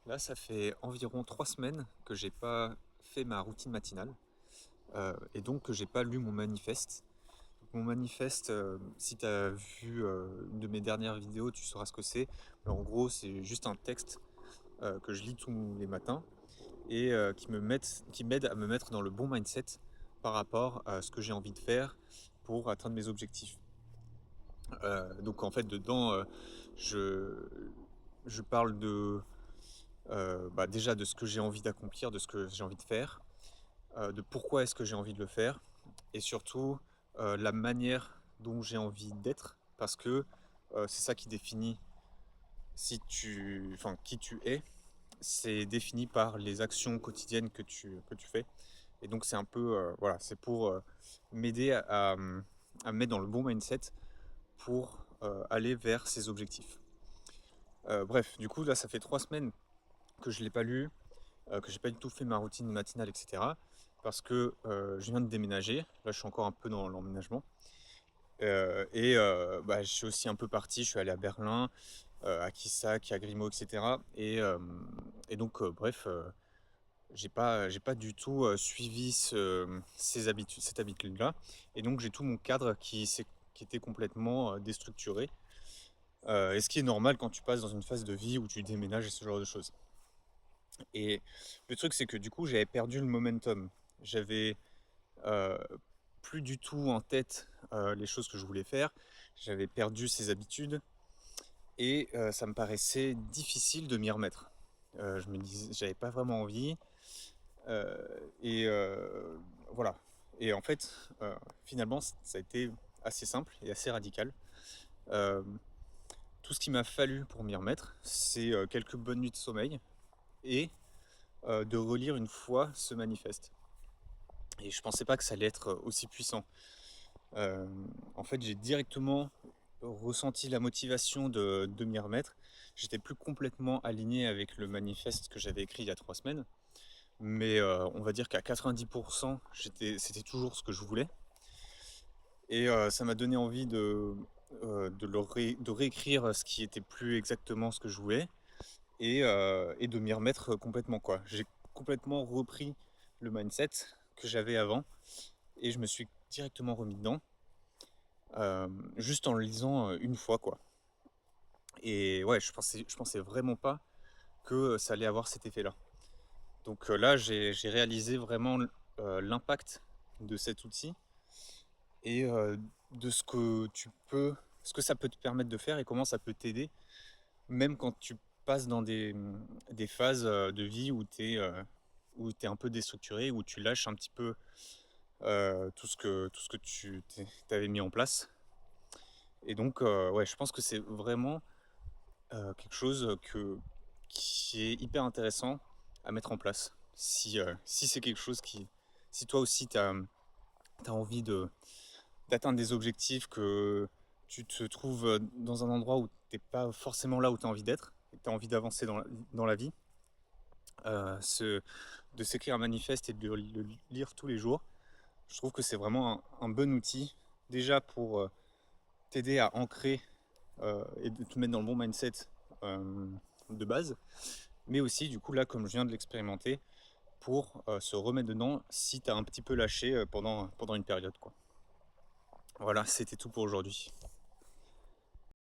Là, ça fait environ 3 semaines que j'ai pas fait ma routine matinale, et donc que j'ai pas lu mon manifeste. Mon manifeste, si tu as vu, une de mes dernières vidéos, tu sauras ce que c'est. Mais en gros, c'est juste un texte, que je lis tous les matins et qui m'aide à me mettre dans le bon mindset par rapport à ce que j'ai envie de faire pour atteindre mes objectifs. Donc en fait, dedans, je je parle déjà de ce que j'ai envie d'accomplir, de ce que j'ai envie de faire, de pourquoi est-ce que j'ai envie de le faire et surtout, la manière dont j'ai envie d'être parce que, c'est ça qui définit qui tu es. C'est défini par les actions quotidiennes que tu fais et donc c'est un peu, voilà, c'est pour, m'aider à me mettre dans le bon mindset pour, aller vers ces objectifs. Bref, du coup, là, ça fait 3 semaines que je l'ai pas lu, que j'ai pas du tout fait ma routine matinale et cetera. Parce que, je viens de déménager. Là, je suis encore un peu dans l'emménagement, je suis aussi un peu parti. Je suis allé à Berlin, à Quissac, à Grimaud et cetera et donc bref, j'ai pas du tout, suivi cette habitude-là et donc j'ai tout mon cadre qui était complètement, déstructuré, et ce qui est normal quand tu passes dans une phase de vie où tu déménages et ce genre de choses. Et le truc, c'est que du coup, j'avais perdu le momentum. J'avais euh, plus du tout en tête les choses que je voulais faire. J'avais perdu ces habitudes et ça me paraissait difficile de m'y remettre. Je me disais, j'avais pas vraiment envie. euh, et voilà. Et en fait, finalement, ça a été assez simple et assez radical. Euh, tout ce qu'il m'a fallu pour m'y remettre, c'est quelques bonnes nuits de sommeil et de relire une fois ce manifeste. Et je pensais pas que ça allait être aussi puissant. Euh, En fait, j'ai directement ressenti la motivation de m'y remettre. J'étais plus complètement aligné avec le manifeste que j'avais écrit il y a 3 semaines, mais on va dire qu'à 90%, c'était toujours ce que je voulais. Et ça m'a donné envie de réécrire ce qui était plus exactement ce que je voulais et de m'y remettre complètement, quoi. J'ai complètement repris le mindset que j'avais avant et je me suis directement remis dedans, juste en le lisant une fois, quoi. Et ouais, je pensais vraiment pas que ça allait avoir cet effet-là. Donc là, j'ai réalisé vraiment l'impact de cet outil et de ce que ça peut te permettre de faire et comment ça peut t'aider, même quand tu passes dans des phases de vie où tu es un peu déstructuré, où tu lâches un petit peu tout ce que tu avais mis en place. Et donc, ouais, je pense que c'est vraiment quelque chose qui est hyper intéressant à mettre en place. Si c'est quelque chose si toi aussi tu as envie d'atteindre des objectifs, que tu te trouves dans un endroit où tu n'es pas forcément là où tu as envie d'être, et que tu as envie d'avancer dans la vie, de s'écrire un manifeste et de le lire tous les jours, je trouve que c'est vraiment un bon outil déjà pour t'aider à ancrer et de te mettre dans le bon mindset euh, de base, mais aussi du coup là comme je viens de l'expérimenter pour se remettre dedans si tu as un petit peu lâché pendant une période, quoi. Voilà, c'était tout pour aujourd'hui.